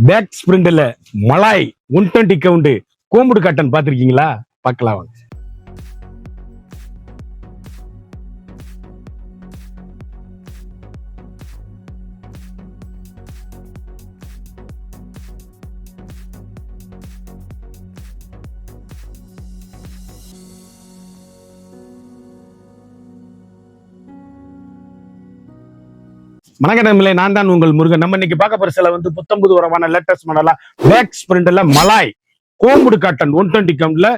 Back ஸ்பிரிண்ட்ல மலாய் 120 count கோம்புடு காட்டன் பார்த்திருக்கீங்களா? பார்க்கலாம் வாங்க. வணக்கமில்லை, நான் தான் உங்கள் முருகன். நம்ம இன்னைக்கு பார்க்க போற சில வந்து 19 வரவான லேட்டஸ்ட் மாடலா பேக் ஸ்பிரிண்ட்ல மலாய் கோம்புடு காட்டன் 120 கவுண்ட்ல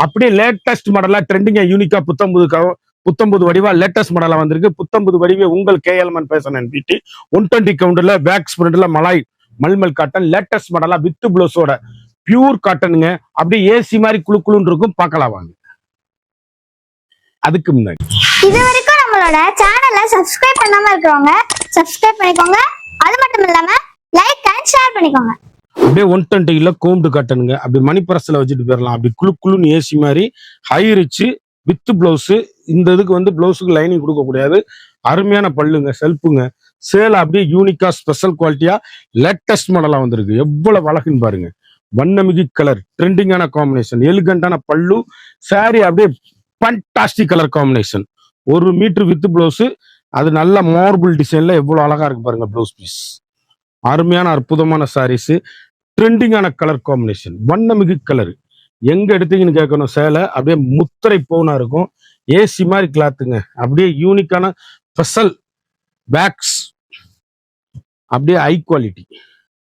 அப்படியே லேட்டஸ்ட் மாடலா ட்ரெண்டிங்கா யூனிக்கா 19 வடிவா லேட்டஸ்ட் மாடலா வந்திருக்கு. 19 வடிவே உங்கள் கேஎல்எம்என் பேசன் NPT 120 கவுண்ட்ல பேக் ஸ்பிரிண்ட்ல மலாய் மல்மல் காட்டன் லேட்டஸ்ட் மாடலா வித் ப்ளவுஸோட பியூர் காட்டனுங்க. அப்படியே ஏசி மாதிரி குழு குழுன்னு இருக்கும். பார்க்கலாம் வாங்க. அதுக்கு முன்னாடி இது வரைக்கும் நம்மளோட சேனலை சப்ஸ்கிரைப் பண்ணாம இருக்கவங்க சப்ஸ்கிரைப் பண்ணிக்கோங்க. அது மட்டும் இல்லாம லைக் அண்ட் ஷேர் பண்ணிக்கோங்க. அப்படியே 120 கோம்பு காட்டனுங்க. அப்படி மணி பிரஸ்ல வச்சுட்டு போயிடலாம். அப்படி குழு குழுன்னு ஏசி மாதிரி ஹை ரிச் வித் பிளவுஸ். இந்த இதுக்கு வந்து பிளவுஸுக்கு லைனிங் கொடுக்க கூடாது. அருமையான பல்லுங்க, செல்ஃபுங்க. சேல அப்படியே யூனிக்கா ஸ்பெஷல் குவாலிட்டியா லேட்டஸ்ட் மாடலா வந்திருக்கு. எவ்வளவு அழகுன்னு பாருங்க. வண்ணமிகு கலர், ட்ரெண்டிங்கான காம்பினேஷன், எலிகண்டான பல்லு, சாரி அப்படியே fantastic colour combination. 1 metre with blouse. அது நல்ல மார்பிள் டிசைன்ல எவ்வளவு அழகா இருக்கு பாருங்க. பிளவுஸ் பீஸ் அருமையான அற்புதமான சாரீஸ், ட்ரெண்டிங்கான கலர் காம்பினேஷன், வண்ணமிகு கலர். எங்க எடுத்தீங்கன்னு கேட்கணும். சேலை அப்படியே முத்திரை பவுனா இருக்கும். ஏசி மாதிரி கிளாத்துங்க. அப்படியே யூனிக்கான ஸ்பெஷல் பேக்ஸ், அப்படியே ஹை குவாலிட்டி,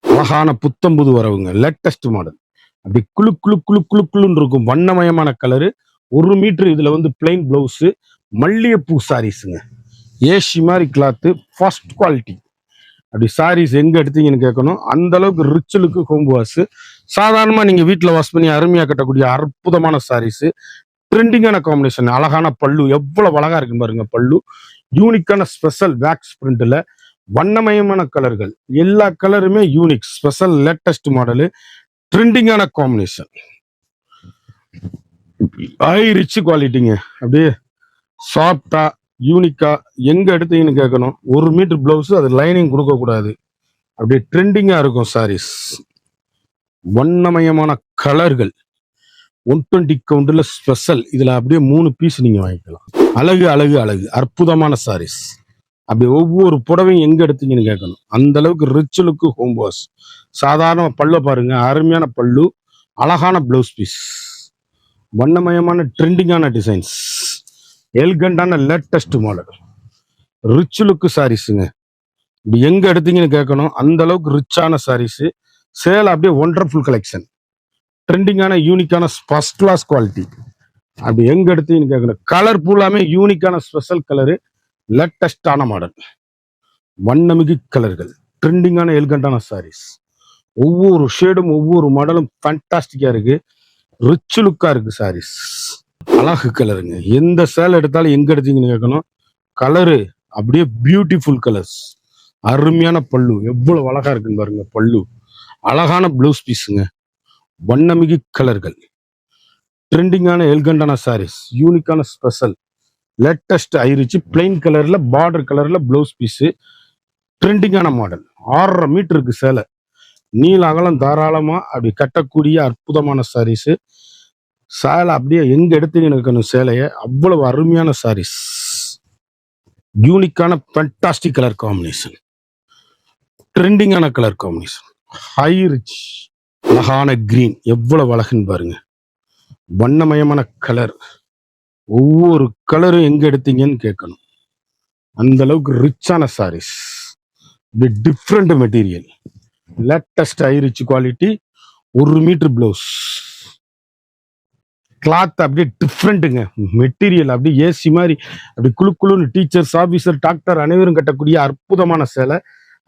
அழகான புத்தம்புது வரவுங்க. Latest model. அப்படி குழு குழு குழு குழு குழுன்னு இருக்கும். வண்ணமயமான கலரு. 1 மீட்டர் இதுல வந்து பிளைன் பிளவுஸ், மல்லிகைப்பூ சாரீஸுங்க. ஏசி மாதிரி கிளாத்து, ஃபர்ஸ்ட் குவாலிட்டி. அப்படி சாரீஸ் எங்க எடுத்தீங்கன்னு கேட்கணும். அந்த அளவுக்கு ரிச் லுக்கு கோம்பு வாஷ். சாதாரணமா நீங்க வீட்டுல வாஷ் பண்ணி அருமையா கட்டக்கூடிய அற்புதமான சாரீஸ், ட்ரெண்டிங்கான காம்பினேஷன், அழகான பல்லு. எவ்வளவு அழகா இருக்குன்னு பாருங்க. பல்லு யூனிக்கான ஸ்பெஷல் பேக் பிரிண்ட்ல வண்ணமயமான கலர்கள். எல்லா கலருமே யூனிக் ஸ்பெஷல் லேட்டஸ்ட் மாடலு, ட்ரெண்டிங்கான காம்பினேஷன், ஹை ரிச் குவாலிட்டிங்க. அப்படியே சாஃப்டா யூனிக்கா எங்க எடுத்தீங்கன்னு கேட்கணும். 1 மீட்டர் பிளவுஸ், அது லைனிங் கொடுக்க கூடாது. அப்படியே ட்ரெண்டிங்கா இருக்கும் சாரீஸ். வண்ணமயமான கலர்கள் 120 கவுண்ட்ல ஸ்பெஷல். இதுல அப்படியே 3 பீஸ் நீங்க வாங்கிக்கலாம். அழகு அழகு அழகு, அற்புதமான சாரீஸ். அப்படி ஒவ்வொரு புடவையும் எங்க எடுத்தீங்கன்னு கேட்கணும். அந்த அளவுக்கு ரிச் லுக்கு ஹோம் வாஷ். சாதாரண பல்ல பாருங்க, அருமையான பல்லு, அழகான பிளவுஸ் பீஸ், வண்ணமயமான ட்ரெண்டிங்கான டிசைன்ஸ், எலிகண்டான லேட்டஸ்ட் மாடல், ரிச் லுக்கு சாரீஸுங்க. இப்படி எங்க எடுத்தீங்கன்னு கேட்கணும். அந்த அளவுக்கு ரிச்சான சாரீஸ். சேல் அப்படியே ஒண்டர்ஃபுல் கலெக்ஷன், ட்ரெண்டிங்கான யூனிக்கான ஃபர்ஸ்ட் கிளாஸ் குவாலிட்டி. அப்படி எங்க எடுத்தீங்கன்னு கேட்கணும். கலர் ஃபுல்லாமே யூனிக்கான ஸ்பெஷல் கலரு, லேட்டஸ்டான மாடல், வண்ணமிகு கலர்கள், ட்ரெண்டிங்கான எலிகண்டான சாரீஸ். ஒவ்வொரு ஷேடும் ஒவ்வொரு மாடலும் ஃபேண்டாஸ்டிக்கா இருக்கு. ரிச் லுக்கா இருக்கு சாரீஸ். அழகு கலருங்க. எந்த சேலை எடுத்தாலும் எங்க எடுத்தீங்கன்னு கேட்கணும். கலரு அப்படியே பியூட்டிஃபுல் கலர்ஸ். அருமையான பல்லு, எவ்வளவு அழகா இருக்குன்னு பாருங்க. பல்லு அழகான பிளவுஸ் பீஸுங்க. வண்ணமிகு கலர்கள், ட்ரெண்டிங்கான எலிகண்டான சாரீஸ், யூனிக்கான ஸ்பெஷல் லேட்டஸ்ட் ஐரிச்சு பிளைன் கலர்ல பார்டர் கலர்ல பிளவுஸ் பீஸ், ட்ரெண்டிங்கான மாடல். 6.5 மீட்டருக்கு சேலை, நீல அகலம் தாராளமா அப்படி கட்டக்கூடிய அற்புதமான சாரீஸ். சேலை அப்படியே எங்க எடுத்தீங்கன்னு இருக்கணும். சேலைய அவ்வளவு அருமையான சாரீஸ், யூனிக்கான ஃபேண்டாஸ்டிக் கலர் காம்பினேஷன், ட்ரெண்டிங்கான கலர் காம்பினேஷன், ஹை ரிச், அழகான கிரீன். எவ்வளவு அழகுன்னு பாருங்க. வண்ணமயமான கலர். ஒவ்வொரு கலரும் எங்க எடுத்தீங்கன்னு கேட்கணும். அந்த அளவுக்கு ரிச்சான saris. Different material, latest high rich quality, 1 metre blouse. Cloth அப்படியே டிஃப்ரெண்ட்டுங்க. மெட்டீரியல் அப்படியே ஏசி மாதிரி அப்படி குழு குழுன்னு டீச்சர்ஸ், ஆபீசர், டாக்டர் அனைவரும் கட்டக்கூடிய அற்புதமான சேலை.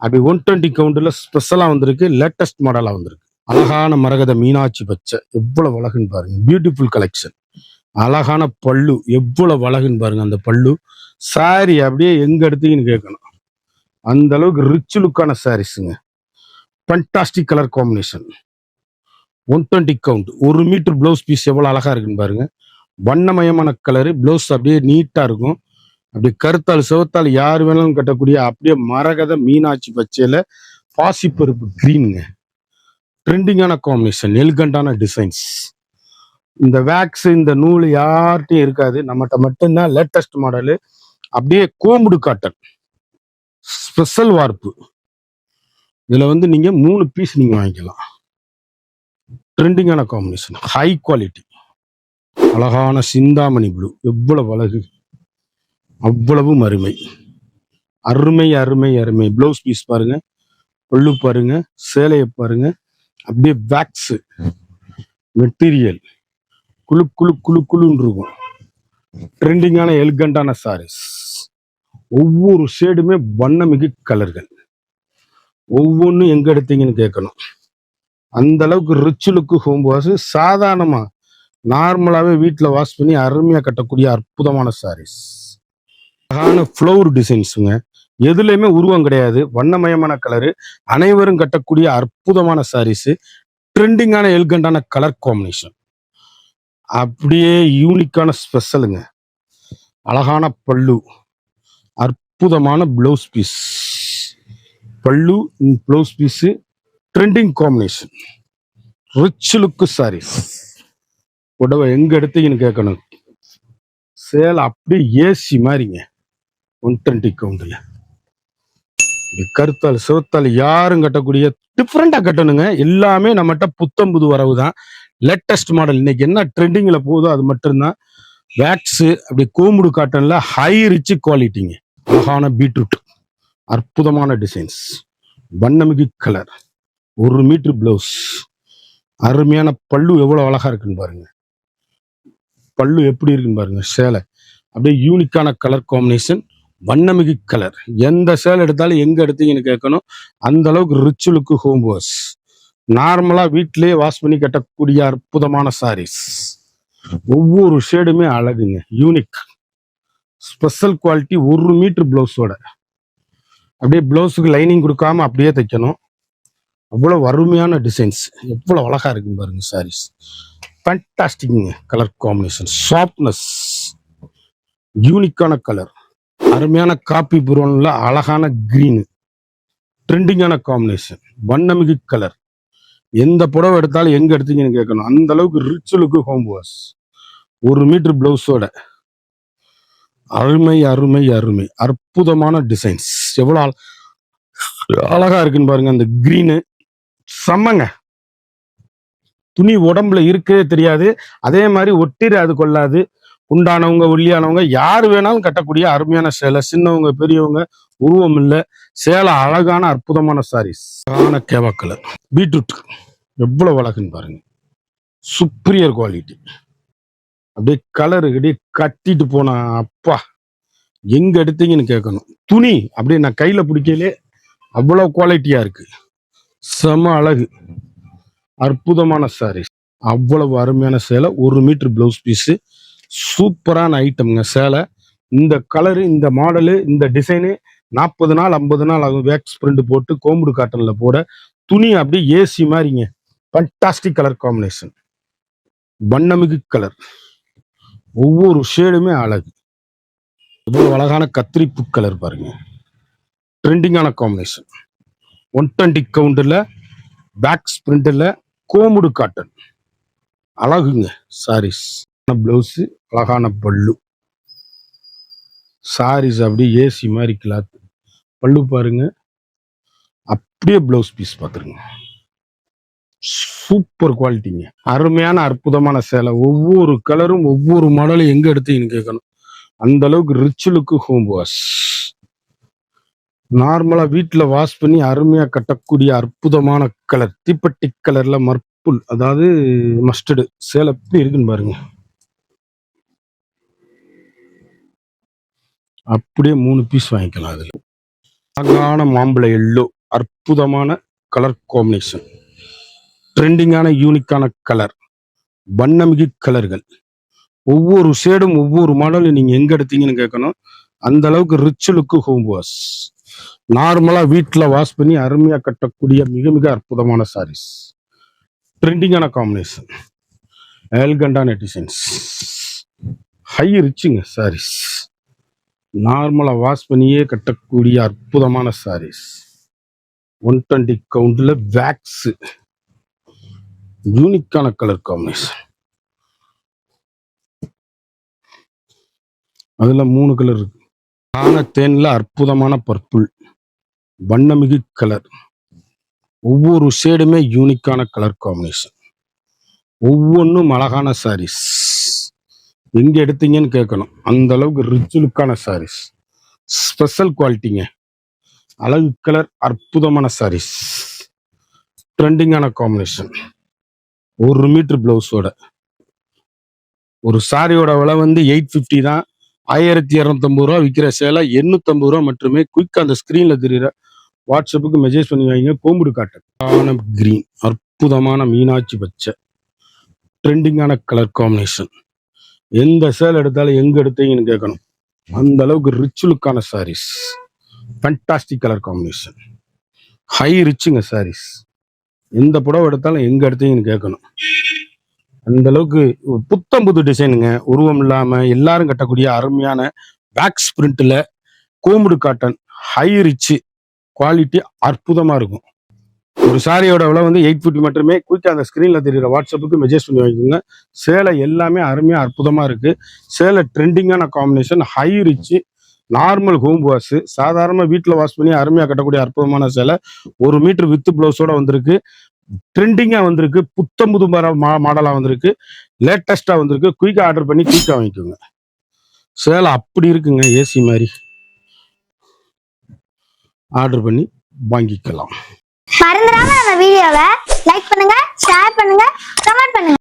அப்படி 120 கவுண்ட்ல ஸ்பெஷலா வந்திருக்கு. லேட்டஸ்ட் மாடலா வந்திருக்கு. அழகான மரகத மீனாட்சி பச்சை, எவ்வளவு அழகுன்னு பாருங்க. Beautiful collection. அழகான பல்லு, எவ்வளவு அழகுன்னு பாருங்க. அந்த பல்லு சாரி அப்படியே எங்க எடுத்தீங்கன்னு கேட்கணும். அந்த அளவுக்கு ரிச் லுக்கான சாரீஸுங்க. Fantastic colour combination, 120 count, 1 metre blouse piece எவ்வளவு அழகா இருக்குன்னு பாருங்க. வண்ணமயமான கலரு. பிளவுஸ் அப்படியே நீட்டா இருக்கும். அப்படி கருத்தால் சிவத்தால் யார் வேணாலும் கட்டக்கூடிய அப்படியே மரகத மீனாட்சி பச்சையில பாசிப்பருப்பு கிரீனுங்க. ட்ரெண்டிங்கான காம்பினேஷன், எலிகண்டான டிசைன்ஸ். இந்த வேக்ஸ் இந்த நூல் யார்கிட்டையும் இருக்காது, நம்மகிட்ட மட்டும்தான். லேட்டஸ்ட் மாடலு, அப்படியே கோம்புடு காட்டன் ஸ்பெஷல் வார்ப்பு. இதுல வந்து நீங்க 3 பீஸ் நீங்க வாங்கிக்கலாம். ட்ரெண்டிங்கான காம்பினேஷன், ஹை குவாலிட்டி, அழகான சிந்தாமணி ப்ளூ. எவ்வளவு அழகு, அவ்வளவும் அருமை, அருமை அருமை அருமை. ப்ளவுஸ் பீஸ் பாருங்க, பல்லு பாருங்க, சேலையை பாருங்க. அப்படியே வேக்ஸ் மெட்டீரியல் குழு குழு குழு குழுன்னு இருக்கும். ட்ரெண்டிங்கான எலிகண்டான சாரீஸ். ஒவ்வொரு ஷேடுமே வண்ணமிகு கலர்கள். ஒவ்வொன்றும் எங்க எடுத்தீங்கன்னு கேட்கணும். அந்த அளவுக்கு ரிச் லுக்கு ஹோம் வாஷ். சாதாரணமா நார்மலாவே வீட்டில் வாஷ் பண்ணி அருமையா கட்டக்கூடிய அற்புதமான சாரீஸ். அழகான ஃப்ளவர் டிசைன்ஸுங்க. எதுலையுமே உருவம் கிடையாது, வண்ணமயமான கலரு, அனைவரும் கட்டக்கூடிய அற்புதமான சாரீஸ். ட்ரெண்டிங்கான எலிகண்டான கலர் காம்பினேஷன், அப்படியே யூனிக்கான ஸ்பெஷலுங்க. அழகான பல்லு, அற்புதமான blouse piece. Pallu blouse piece trending combination, rich look saris. புடவை எங்க எடுத்தீங்கன்னு கேட்கணும். சேலை அப்படியே ஏசி மாதிரிங்க. 120 கவுண்டில் கருத்தால் சிவத்தால் யாரும் கட்டக்கூடிய டிஃப்ரெண்டா கட்டணுங்க. எல்லாமே நம்மகிட்ட புத்தம் புது வரவு தான், லேட்டஸ்ட் மாடல். இன்னைக்கு என்ன ட்ரெண்டிங்ல போகுதோ அது மட்டும்தான். வேக்ஸ் அப்படி கோமுடு காட்டன்ல ஹை ரிச் குவாலிட்டிங்க. அழகான பீட்ரூட், அற்புதமான டிசைன்ஸ், வண்ணமிகு கலர், 1 மீட்டர் பிளவுஸ். அருமையான பல்லு, எவ்வளவு அழகா இருக்குன்னு பாருங்க. பல்லு எப்படி இருக்குன்னு பாருங்க. சேலை அப்படியே யூனிக்கான கலர் காம்பினேஷன், வண்ணமிகு கலர். எந்த சேலை எடுத்தாலும் எங்க எடுத்தீங்கன்னு கேட்கணும். அந்த அளவுக்கு ரிச் லுக்கு ஹோம் வாஷ். நார்மலா வீட்டிலேயே வாஷ் பண்ணி கட்டக்கூடிய அற்புதமான சாரீஸ். ஒவ்வொரு ஷேடுமே அழகுங்க, யூனிக் ஸ்பெஷல் குவாலிட்டி. 1 மீட்டர் பிளவுஸோட அப்படியே பிளவுஸுக்கு லைனிங் கொடுக்காம அப்படியே தைக்கணும். அவ்வளவு அருமையான டிசைன்ஸ், எவ்வளவு அழகா இருக்குன்னு பாருங்க சாரீஸ். ஃபேண்டாஸ்டிக்ங்க கலர் காம்பினேஷன், சாஃப்ட்னஸ், யூனிக்கான கலர், அருமையான காப்பி ப்ரௌன்ல அழகான கிரீனு. ட்ரெண்டிங்கான காம்பினேஷன், வண்ணமிகு கலர். எந்த புடவை எடுத்தாலும் எங்க எடுத்தீங்கன்னு கேட்கணும். அந்த அளவுக்கு rich look home wash. 1 metre பிளவுஸோட அருமை அருமை அருமை. அற்புதமான டிசைன்ஸ், எவ்வளவு அழகா இருக்குன்னு பாருங்க. அந்த கிரீனு செம்மங்க. துணி உடம்புல இருக்கவே தெரியாது, அதே மாதிரி ஒட்டிராது கொள்ளாது. உண்டானவங்க ஒல்லியானவங்க யாரு வேணாலும் கட்டக்கூடிய அருமையான சேலை. சின்னவங்க பெரியவங்க உருவம் இல்லை, சேலை அழகான அற்புதமான சாரீஸ். அழகான கேவா கலர் பீட்ரூட், எவ்வளவு அழகுன்னு பாருங்க. Superior quality. அப்படியே கலரு அப்படியே கட்டிட்டு போனா அப்பா எங்க எடுத்தீங்கன்னு கேட்கணும். துணி அப்படியே நான் கையில பிடிக்கலே அவ்வளவு குவாலிட்டியா இருக்கு. செம அழகு, அற்புதமான சாரீஸ். அவ்வளவு அருமையான சேலை. 1 மீட்டர் பிளவுஸ் பீஸ். சூப்பரான ஐட்டம்ங்க சேலை. இந்த கலரு, இந்த மாடலு, இந்த டிசைனு 40 நாள் 50 நாள் ஆகும் வேக்ஸ் பிரிண்ட் போட்டு கோம்புடு காட்டன்ல போட. துணி அப்படியே ஏசி மாதிரிங்க. ஃபண்டாஸ்டிக் கலர் காம்பினேஷன், வண்ணமிகு கலர். ஒவ்வொரு ஷேடுமே அழகு. இவ்வளவு அழகான கத்திரிப்பு கலர் பாருங்க. ட்ரெண்டிங்கான காம்பினேஷன், 120 கவுண்டில் பேக்ஸ் பிரிண்டில் கோமுடு காட்டன். அழகுங்க சாரீஸ். பிளவுஸ், அழகான பல்லு. சாரீஸ் அப்படியே ஏசி மாதிரி கிளாத். பல்லு பாருங்க, அப்படியே பிளவுஸ் பீஸ் பார்த்துருங்க. சூப்பர் குவாலிட்டிங்க. அருமையான அற்புதமான சேலை. ஒவ்வொரு கலரும் ஒவ்வொரு மாடலும் எங்க எடுத்தீங்கன்னு கேட்கணும். அந்த அளவுக்கு ரிச் லுக்கு ஹோம் வாஷ். நார்மலா வீட்டுல வாஷ் பண்ணி அருமையா கட்டக்கூடிய அற்புதமான கலர். தீப்பெட்டி கலர்ல மர்புல், அதாவது மஸ்டர்டு. சேலை எப்படி இருக்குன்னு பாருங்க. அப்படியே 3 பீஸ் வாங்கிக்கலாம். அதுல அழகான மாம்பழ எல்லோ, அற்புதமான கலர் காம்பினேஷன், ட்ரெண்டிங்கான யூனிக்கான கலர், வண்ணமிகு கலர்கள். ஒவ்வொரு ஷேடும் ஒவ்வொரு மாடலும் நீங்க எங்க எடுத்தீங்கன்னு கேட்கணும். அந்த அளவுக்கு ரிச் லுக்கு ஹோம் வாஷ். நார்மலா வீட்டுல வாஷ் பண்ணி அருமையா கட்டக்கூடிய மிக மிக அற்புதமான சாரீஸ். ட்ரெண்டிங்கான காம்பினேஷன், எலிகண்டான டிசைன்ஸ், ஹை ரிச்சுங்க சாரீஸ். நார்மலா வாஷ் பண்ணியே கட்டக்கூடிய அற்புதமான சாரீஸ். 120 கவுண்ட்ல வேக்ஸ் யூனிக்கான கலர் காம்பினேஷன். அதுல 3 கலர் இருக்கு. ஆன தேன்ல அற்புதமான பர்பிள், வண்ணமிகு கலர். ஒவ்வொரு ஷேடுமே யூனிக்கான கலர் காம்பினேஷன். ஒவ்வொன்றும் அழகான சாரீஸ். எங்க எடுத்தீங்கன்னு கேட்கணும். அந்த அளவுக்கு ரிச் லுக்கான சாரீஸ், ஸ்பெஷல் குவாலிட்டிங்க. அழகு கலர், அற்புதமான சாரீஸ், ட்ரெண்டிங்கான காம்பினேஷன். 1 மீட்டர் பிளவுஸோட ஒரு சாரியோட விலை வந்து 850 தான். 1250 ரூபா விற்கிற சேலை 850 ரூபா மட்டுமே. குயிக் அந்த ஸ்கிரீன்ல தெரியுற வாட்ஸ்அப்புக்கு மெசேஜ் பண்ணி வாங்க. கோம்புடு காட்டன் கிரீன், அற்புதமான மீனாட்சி பச்சை, ட்ரெண்டிங்கான கலர் காம்பினேஷன். எந்த சேல் எடுத்தாலும் எங்க எடுத்தீங்கன்னு கேட்கணும். அந்த அளவுக்கு ரிச் லுக்கான saris, fantastic colour combination, high ரிச்சுங்க சாரீஸ். எந்த புடவை எடுத்தாலும் எங்க எடுத்தீங்கன்னு கேட்கணும். அந்த அளவுக்கு புத்தம் புது டிசைனுங்க. உருவம் இல்லாம எல்லாரும் கட்டக்கூடிய அருமையான வேக்ஸ் பிரிண்ட்ல கோம்புடு காட்டன், ஹை ரிச் குவாலிட்டி, அற்புதமா இருக்கும். ஒரு சாரியோட விலை வந்து 850 மட்டுமே. குயிக்கா அந்த ஸ்கிரீன்ல தெரியுற வாட்ஸ்அப்புக்கு மெசேஜ் பண்ணி வாங்கிக்கோங்க. சேலை எல்லாமே அருமையா அற்புதமா இருக்கு. சேலை ட்ரெண்டிங்கான combination, high rich, normal home wash, சாதாரண வீட்டில் வாஷ் பண்ணி அருமையா கட்டக்கூடிய அற்புதமான சேலை. 1 மீட்டர் வித் பிளவுஸோட வந்திருக்கு. ட்ரெண்டிங்கா வந்திருக்கு. புத்தம் புது மாடலா வந்திருக்கு. லேட்டஸ்டா வந்திருக்கு. குயிக்கா ஆர்டர் பண்ணி குயிக்கா வாங்கிக்கோங்க. சேலை அப்படி இருக்குங்க, ஏசி மாதிரி. ஆர்டர் பண்ணி வாங்கிக்கலாம். மறந்துடாம நம்ம வீடியோவை லைக் பண்ணுங்க, ஷேர் பண்ணுங்க, கமெண்ட் பண்ணுங்க.